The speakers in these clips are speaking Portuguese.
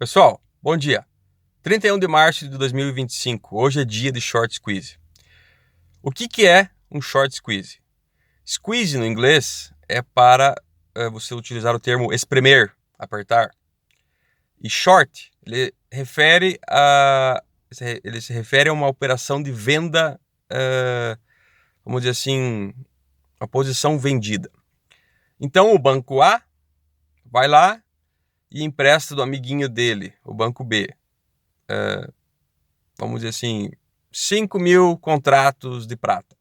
Pessoal, bom dia. 31 de março de 2025. Hoje é dia de short squeeze. O que é um short squeeze? Squeeze no inglês é para você utilizar o termo espremer, apertar. E short, ele se refere a uma operação de venda, vamos dizer assim, uma posição vendida. Então o banco A vai lá e empresta do amiguinho dele, o banco B. Vamos dizer assim, 5 mil contratos de prata.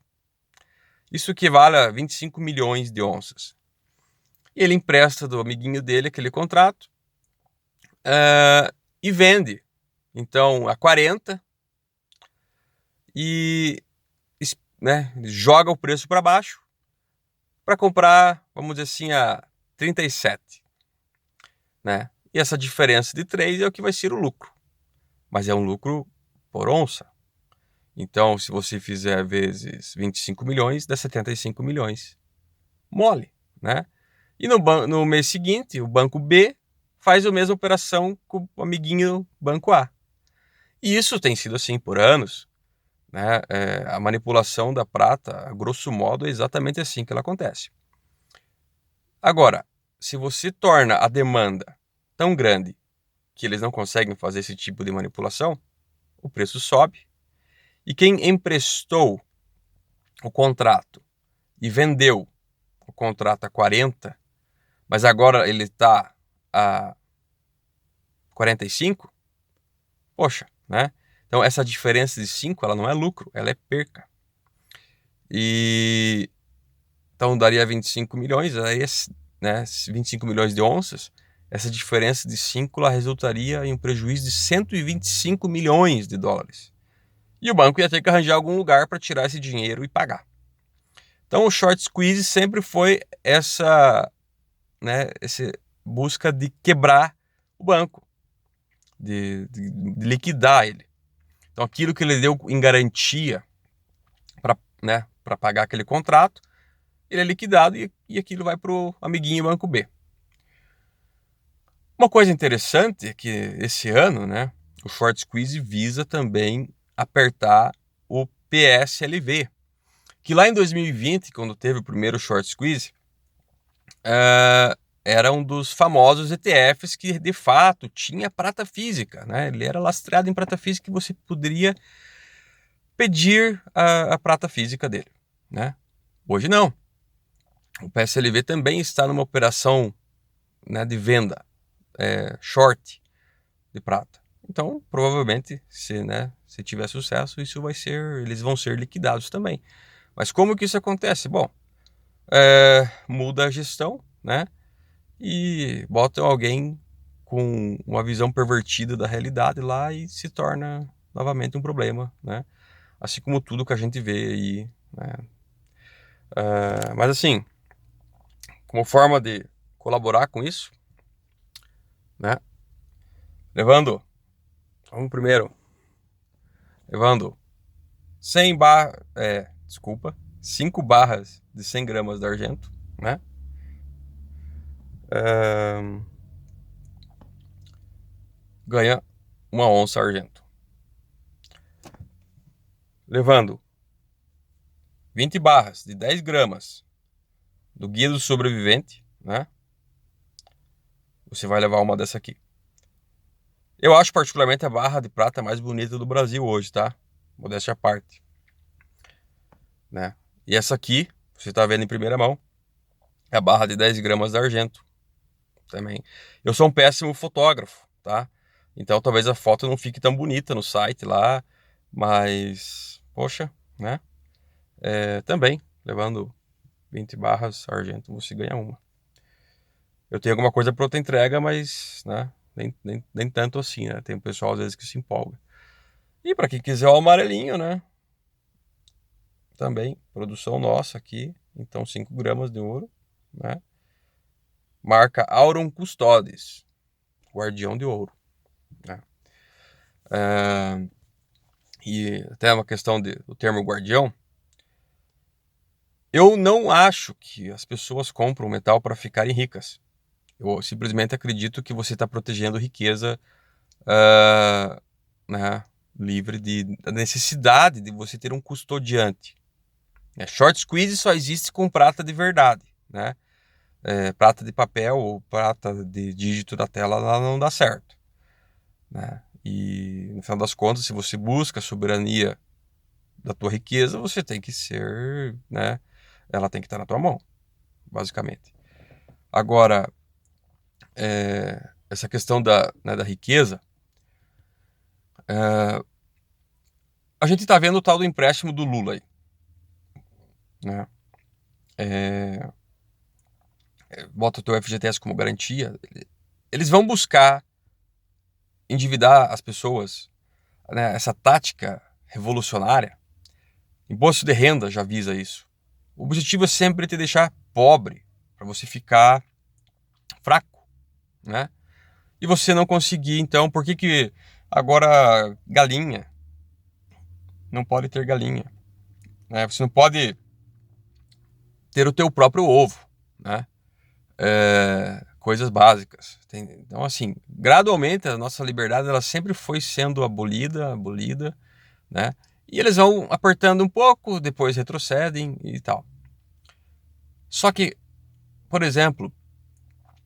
Isso equivale a 25 milhões de onças. E ele empresta do amiguinho dele aquele contrato e vende. Então, a 40 e joga o preço para baixo para comprar, vamos dizer assim, a 37. Né? E essa diferença de 3 é o que vai ser o lucro. Mas é um lucro por onça. Então, se você fizer vezes 25 milhões, dá 75 milhões. Mole, né? E no mês seguinte, o banco B faz a mesma operação com o amiguinho banco A. E isso tem sido assim por anos. Né? A manipulação da prata, a grosso modo, é exatamente assim que ela acontece. Agora, se você torna a demanda tão grande que eles não conseguem fazer esse tipo de manipulação, o preço sobe. E quem emprestou o contrato e vendeu o contrato a 40, mas agora ele está a 45, poxa, né? Então essa diferença de 5, ela não é lucro, ela é perca. E então daria 25 milhões, aí, né, 25 milhões de onças, essa diferença de 5 ela resultaria em um prejuízo de 125 milhões de dólares. E o banco ia ter que arranjar algum lugar para tirar esse dinheiro e pagar. Então o short squeeze sempre foi essa busca de quebrar o banco, de liquidar ele. Então aquilo que ele deu em garantia para pagar aquele contrato, ele é liquidado e aquilo vai para o amiguinho banco B. Uma coisa interessante é que esse ano, né, o short squeeze visa também apertar o PSLV, que lá em 2020, quando teve o primeiro short squeeze, era um dos famosos ETFs que de fato tinha prata física, né? Ele era lastreado em prata física e você poderia pedir a prata física dele, né? Hoje não. O PSLV também está numa operação, né, de venda, short de prata. Então, provavelmente, se tiver sucesso, eles vão ser liquidados também. Mas como que isso acontece? Bom, muda a gestão, né? E botam alguém com uma visão pervertida da realidade lá e se torna novamente um problema, né? Assim como tudo que a gente vê aí, né? Mas assim, como forma de colaborar com isso, né? Vamos primeiro, levando 5 barras de 100 gramas de argento, né? Ganha uma onça argento. Levando 20 barras de 10 gramas do Guia do Sobrevivente, né? Você vai levar uma dessa aqui. Eu acho particularmente a barra de prata mais bonita do Brasil hoje, tá? Modéstia à parte, né? E essa aqui, você tá vendo em primeira mão, é a barra de 10 gramas de argento também. Eu sou um péssimo fotógrafo, tá? Então talvez a foto não fique tão bonita no site lá, mas, poxa, né? Também, levando 20 barras argento, você ganha uma. Eu tenho alguma coisa para outra entrega, mas, né? Nem tanto assim, né? Tem um pessoal às vezes que se empolga. E para quem quiser o amarelinho, né? Também, produção nossa aqui. Então, 5 gramas de ouro, né? Marca Auron Custodes, guardião de ouro, né? E até uma questão do termo guardião. Eu não acho que as pessoas compram metal para ficarem ricas. Eu simplesmente acredito que você está protegendo riqueza né, livre da necessidade de você ter um custodiante. Short squeeze só existe com prata de verdade, né? Prata de papel ou prata de dígito da tela, ela não dá certo, né? E no final das contas, se você busca a soberania da tua riqueza, você tem que ser, né? Ela tem que estar na tua mão, basicamente. Agora, essa questão da riqueza, a gente está vendo o tal do empréstimo do Lula aí, né? Bota o teu FGTS como garantia. Eles vão buscar endividar as pessoas, né? Essa tática revolucionária. Imposto de renda já visa isso. O objetivo é sempre te deixar pobre, para você ficar fraco, né? E você não conseguir, então, por que agora galinha não pode ter galinha, né? Você não pode ter o teu próprio ovo, né? Coisas básicas. Então, assim, gradualmente a nossa liberdade ela sempre foi sendo abolida, né? E eles vão apertando um pouco, depois retrocedem e tal. Só que, por exemplo,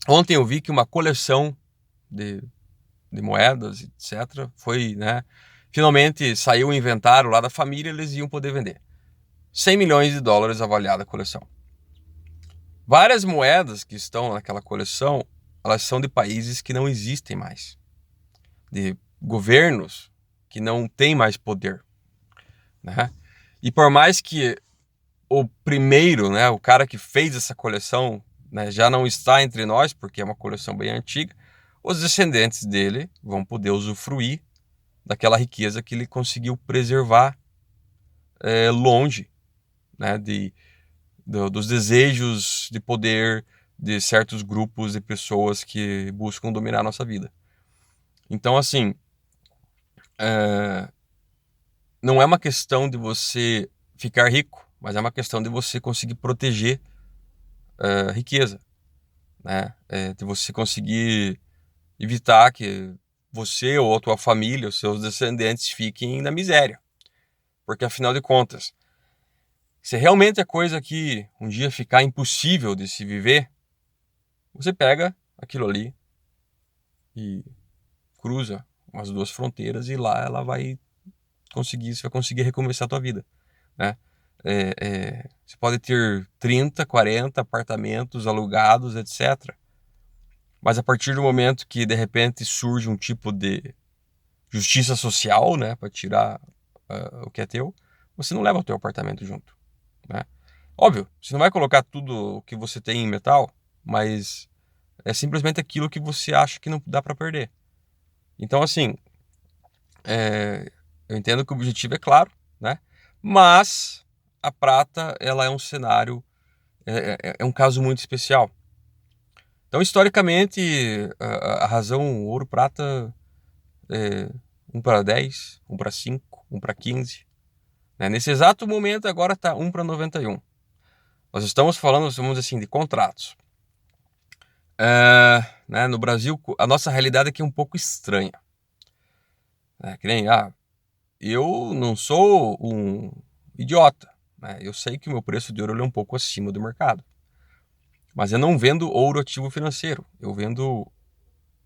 ontem eu vi que uma coleção de moedas, etc., foi, né? Finalmente saiu o inventário lá da família, eles iam poder vender. 100 milhões de dólares avaliada a coleção. Várias moedas que estão naquela coleção, elas são de países que não existem mais, de governos que não têm mais poder, né? E por mais que o primeiro, né, o cara que fez essa coleção, né, já não está entre nós, porque é uma coleção bem antiga, os descendentes dele vão poder usufruir daquela riqueza que ele conseguiu preservar longe, né, dos desejos de poder de certos grupos de pessoas que buscam dominar a nossa vida. Então, assim, não é uma questão de você ficar rico, mas é uma questão de você conseguir proteger a riqueza, né? De você conseguir evitar que você ou a tua família, os seus descendentes fiquem na miséria. Porque, afinal de contas, se realmente a coisa que um dia ficar impossível de se viver, você pega aquilo ali e cruza as duas fronteiras e lá ela vai conseguir, você vai conseguir recomeçar a tua vida, né? Você pode ter 30, 40 apartamentos alugados, etc. Mas a partir do momento que de repente surge um tipo de justiça social, né, para tirar o que é teu, você não leva o teu apartamento junto, né? Óbvio, você não vai colocar tudo o que você tem em metal, mas é simplesmente aquilo que você acha que não dá para perder. Então, assim, eu entendo que o objetivo é claro, né? Mas a prata, ela é um cenário, é um caso muito especial. Então, historicamente, a razão ouro-prata é 1 para 10, 1 para 5, 1 para 15. Né? Nesse exato momento, agora está 1 para 91. Nós estamos falando, vamos dizer assim, de contratos. Né? No Brasil, a nossa realidade aqui é um pouco estranha. Que nem, eu não sou um idiota, né? Eu sei que o meu preço de ouro é um pouco acima do mercado. Mas eu não vendo ouro ativo financeiro. Eu vendo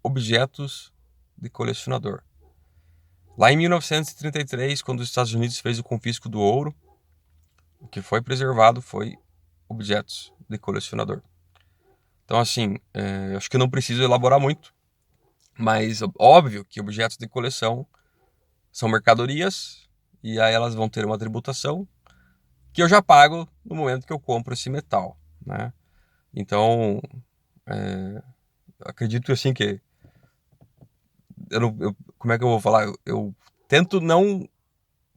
objetos de colecionador. Lá em 1933, quando os Estados Unidos fez o confisco do ouro, o que foi preservado foi objetos de colecionador. Então, assim, acho que eu não preciso elaborar muito, mas óbvio que objetos de coleção são mercadorias e aí elas vão ter uma tributação que eu já pago no momento que eu compro esse metal, né? Então, acredito assim que como é que eu vou falar? Eu tento não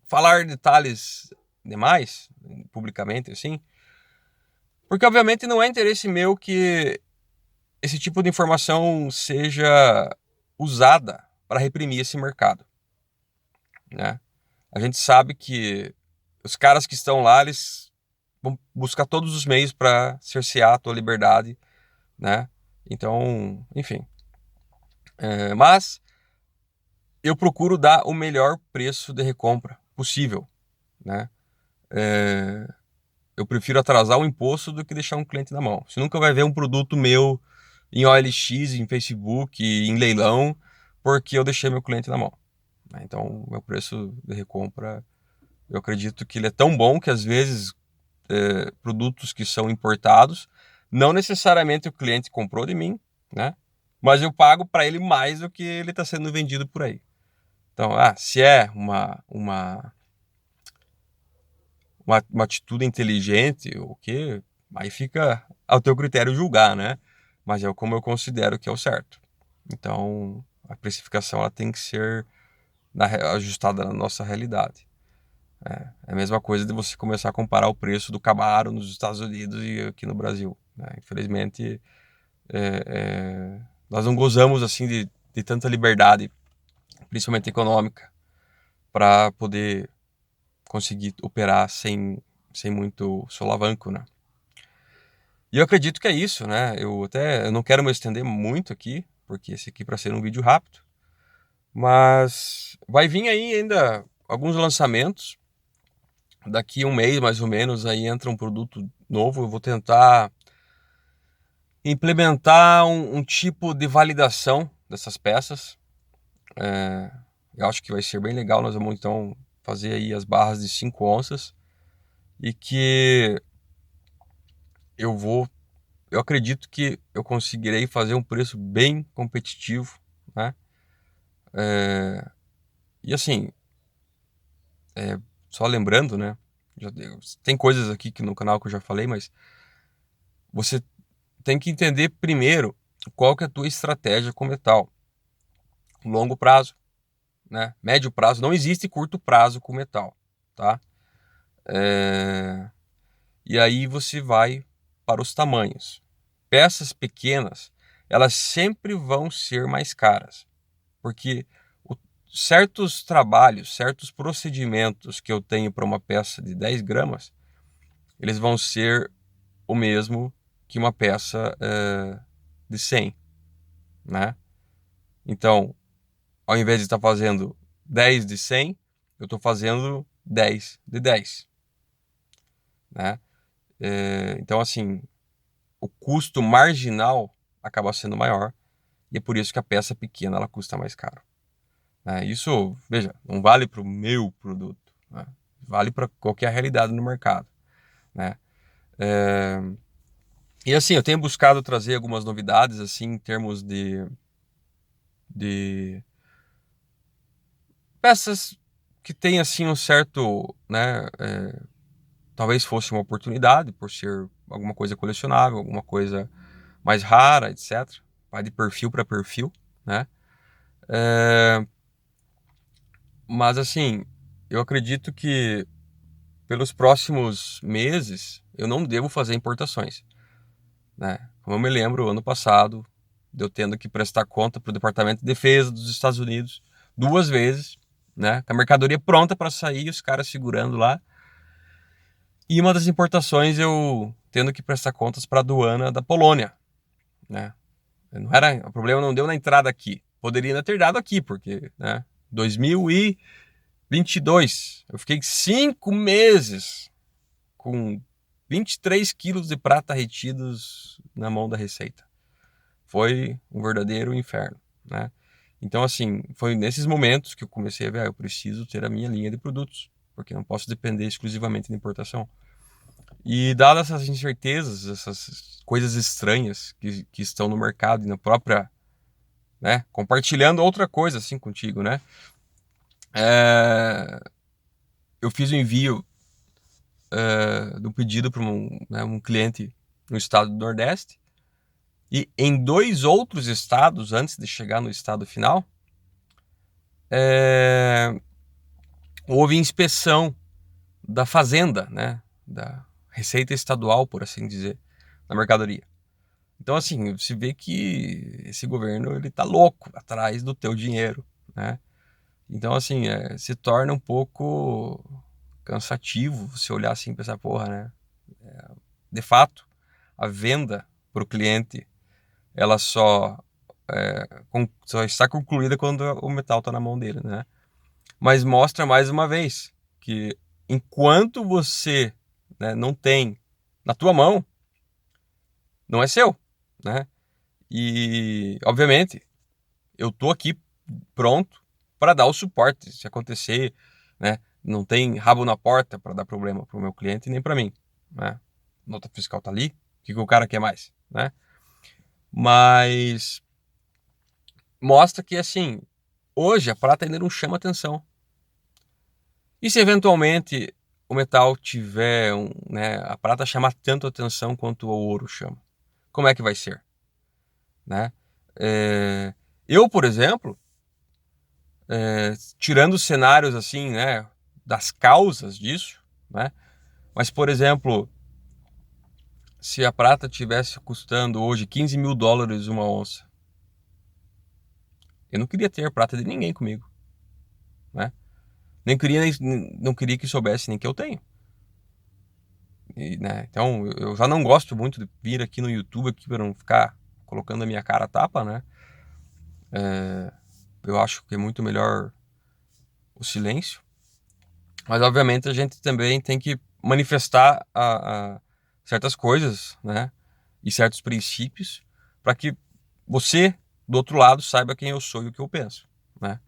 falar detalhes demais publicamente, assim, porque obviamente não é interesse meu que esse tipo de informação seja usada para reprimir esse mercado, né? A gente sabe que os caras que estão lá, eles vão buscar todos os meios para cercear a tua liberdade, né? Então, enfim. Mas eu procuro dar o melhor preço de recompra possível, né? Eu prefiro atrasar o imposto do que deixar um cliente na mão. Você nunca vai ver um produto meu em OLX, em Facebook, em leilão, porque eu deixei meu cliente na mão, né? Então, meu preço de recompra, eu acredito que ele é tão bom que às vezes produtos que são importados, não necessariamente o cliente comprou de mim, né? Mas eu pago para ele mais do que ele está sendo vendido por aí. Então, se é uma atitude inteligente, o que aí fica ao teu critério julgar, né? Mas é como eu considero que é o certo. Então, a precificação ela tem que ser ajustada na nossa realidade. É a mesma coisa de você começar a comparar o preço do Camaro nos Estados Unidos e aqui no Brasil, né? Infelizmente, nós não gozamos assim de tanta liberdade, principalmente econômica, para poder conseguir operar sem muito solavanco, né? E eu acredito que é isso, né? Eu não quero me estender muito aqui, porque esse aqui para ser um vídeo rápido, mas vai vir aí ainda alguns lançamentos. Daqui um mês, mais ou menos, aí entra um produto novo. Eu vou tentar implementar um tipo de validação dessas peças. Eu acho que vai ser bem legal. Nós vamos então fazer aí as barras de 5 onças e que eu vou eu acredito que eu conseguirei fazer um preço bem competitivo, né? E assim, só lembrando, né? Tem coisas aqui que no canal que eu já falei, mas você tem que entender primeiro qual que é a tua estratégia com metal. Longo prazo, né? Médio prazo, não existe curto prazo com metal, tá? E aí você vai para os tamanhos. Peças pequenas, elas sempre vão ser mais caras, porque certos trabalhos, certos procedimentos que eu tenho para uma peça de 10 gramas, eles vão ser o mesmo que uma peça de 100, né? Então, ao invés de estar fazendo 10 de 100, eu estou fazendo 10 de 10, né? Então, assim, o custo marginal acaba sendo maior e é por isso que a peça pequena ela custa mais caro, né? Isso, veja, não vale para o meu produto, né? Vale para qualquer realidade no mercado, né? E assim, eu tenho buscado trazer algumas novidades assim em termos de peças que tem assim um certo, né? Talvez fosse uma oportunidade por ser alguma coisa colecionável, alguma coisa mais rara, etc. Vai de perfil para perfil, né? Mas assim, eu acredito que pelos próximos meses eu não devo fazer importações, né? Como eu me lembro, ano passado, de eu tendo que prestar conta para o Departamento de Defesa dos Estados Unidos 2 vezes, né? Com a mercadoria pronta para sair, os caras segurando lá. E uma das importações eu tendo que prestar contas para a aduana da Polônia, né? Não era, o problema não deu na entrada aqui. Poderia ainda ter dado aqui, porque, né? 2022, eu fiquei 5 meses com 23 quilos de prata retidos na mão da Receita. Foi um verdadeiro inferno, né? Então, assim, foi nesses momentos que eu comecei a ver, eu preciso ter a minha linha de produtos, porque não posso depender exclusivamente da importação. E dadas essas incertezas, essas coisas estranhas que estão no mercado e na própria, né, compartilhando outra coisa assim contigo, né? Eu fiz o envio do pedido para um cliente no estado do Nordeste e em 2 outros estados antes de chegar no estado final, houve inspeção da fazenda, né, da Receita Estadual, por assim dizer, na mercadoria. Então, assim, se vê que esse governo ele tá louco atrás do teu dinheiro, né? Então, assim, se torna um pouco cansativo você olhar assim e pensar, porra, né? De fato, a venda para o cliente, ela só só está concluída quando o metal está na mão dele, né? Mas mostra mais uma vez que enquanto você, né, não tem na tua mão, não é seu, né? E obviamente eu tô aqui pronto para dar o suporte se acontecer, né? Não tem rabo na porta para dar problema para o meu cliente nem para mim, né? Nota fiscal tá ali, o que o cara quer mais, né? Mas mostra que assim, hoje a prata ainda não chama atenção. E se eventualmente o metal tiver né, a prata chamar tanto atenção quanto o ouro chama, como é que vai ser, né? Eu, por exemplo, tirando os cenários assim, né, das causas disso, né? Mas, por exemplo, se a prata tivesse custando hoje $15.000 uma onça, eu não queria ter prata de ninguém comigo, né? Não queria que soubesse nem que eu tenho. E, né, então eu já não gosto muito de vir aqui no YouTube aqui para não ficar colocando a minha cara a tapa, né? Eu acho que é muito melhor o silêncio. Mas obviamente a gente também tem que manifestar certas coisas, né? E certos princípios para que você, do outro lado, saiba quem eu sou e o que eu penso, né?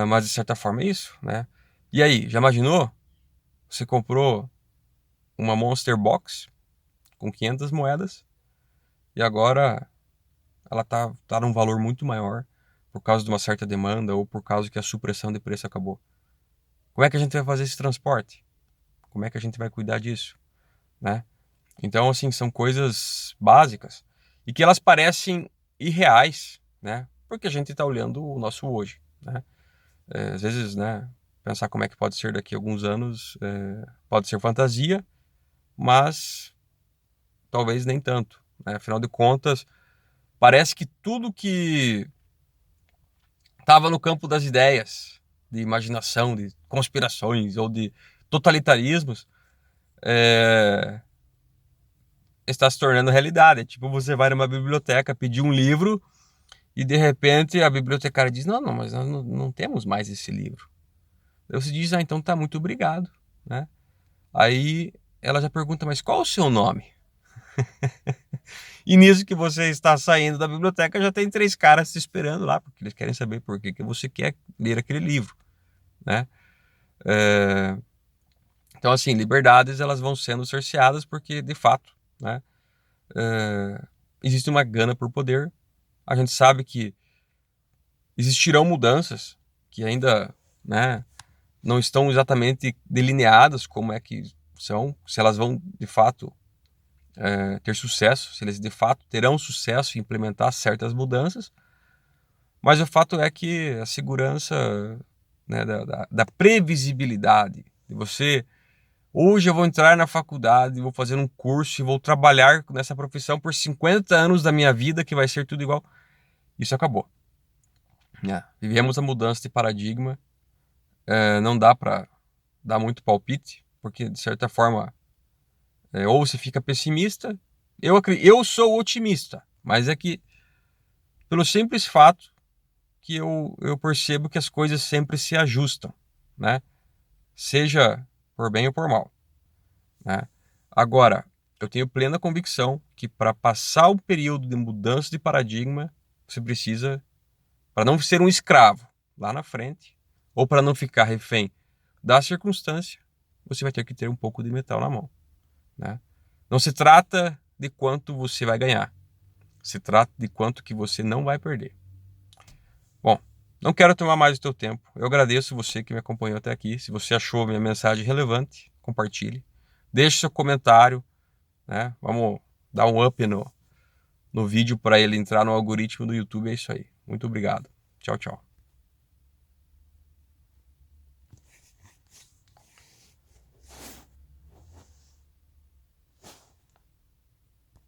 Mas de certa forma é isso, né? E aí, já imaginou? Você comprou uma Monster Box com 500 moedas e agora ela tá num valor muito maior por causa de uma certa demanda ou por causa que a supressão de preço acabou. Como é que a gente vai fazer esse transporte? Como é que a gente vai cuidar disso, né? Então, assim, são coisas básicas e que elas parecem irreais, né? Porque a gente está olhando o nosso hoje, né? Às vezes, né, pensar como é que pode ser daqui a alguns anos pode ser fantasia, mas talvez nem tanto, né? Afinal de contas, parece que tudo que estava no campo das ideias, de imaginação, de conspirações ou de totalitarismos, está se tornando realidade. Tipo, você vai numa biblioteca pedir um livro e de repente a bibliotecária diz: não, mas nós não temos mais esse livro. Aí você diz: então tá, muito obrigado, né? Aí ela já pergunta: mas qual o seu nome? E nisso que você está saindo da biblioteca já tem 3 caras te esperando lá, porque eles querem saber por que você quer ler aquele livro, né? Então, assim, liberdades elas vão sendo cerceadas porque, de fato, né, existe uma gana por poder. A gente sabe que existirão mudanças que ainda, né, não estão exatamente delineadas como é que são, se elas vão, de fato, ter sucesso, se eles, de fato, terão sucesso em implementar certas mudanças. Mas o fato é que a segurança, né, da previsibilidade, de você... Hoje eu vou entrar na faculdade, vou fazer um curso e vou trabalhar nessa profissão por 50 anos da minha vida, que vai ser tudo igual. Isso acabou. Vivemos a mudança de paradigma. Não dá para dar muito palpite, porque de certa forma, ou você fica pessimista. Eu sou otimista, mas é que pelo simples fato que eu percebo que as coisas sempre se ajustam, né? Seja por bem ou por mal, né? Agora, eu tenho plena convicção que para passar o período de mudança de paradigma, você precisa, para não ser um escravo lá na frente, ou para não ficar refém da circunstância, você vai ter que ter um pouco de metal na mão, né? Não se trata de quanto você vai ganhar, se trata de quanto que você não vai perder. Bom, não quero tomar mais o teu tempo. Eu agradeço você que me acompanhou até aqui. Se você achou minha mensagem relevante, compartilhe. Deixe seu comentário, né? Vamos dar um up no vídeo para ele entrar no algoritmo do YouTube. É isso aí. Muito obrigado. Tchau, tchau.